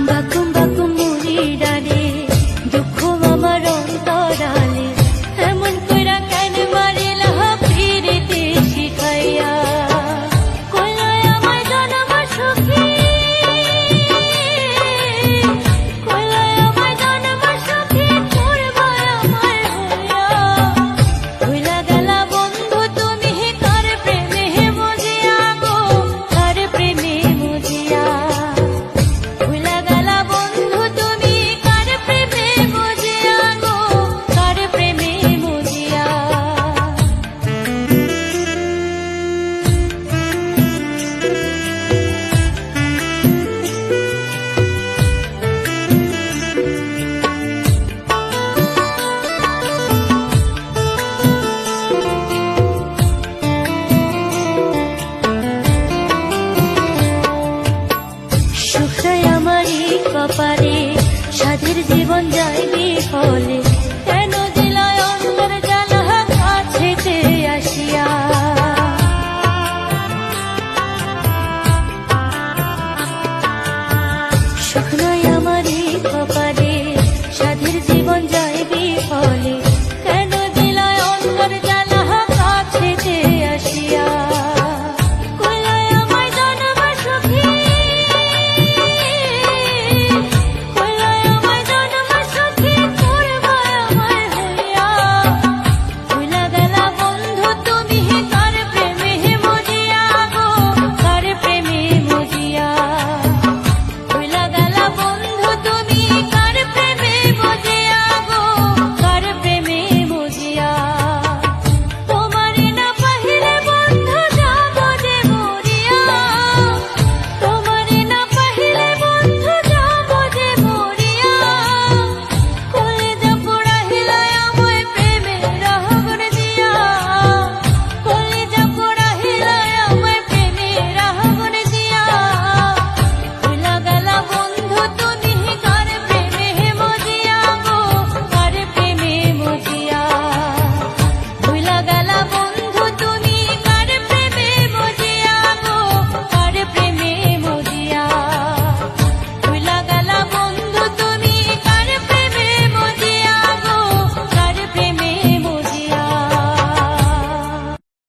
বাকুম বাকুম মুড়ি ডালে দুঃখ আমার অন্তরালে এমন কইরা কেন মারিলা ফিরিতে শিখাইয়া কইলাই আমার জনম সুখী কইলাই আমার জনম সুখী করবা আমার হইয়া ভুলা গেলা বন্ধু তুমি কার প্রেমে মজিয়া গো কার প্রেমে মজিয়া ভুলা গেলা বন্ধু তুমি কার প্রেমে মজিয়া গো কার প্রেমে মজিয়া সুখরাই আমারই কপালে সাধের জীবন যায় বিফলে কেন দিলায় অন্তর জ্বালা কাছেতে আসিয়া সুখ নয়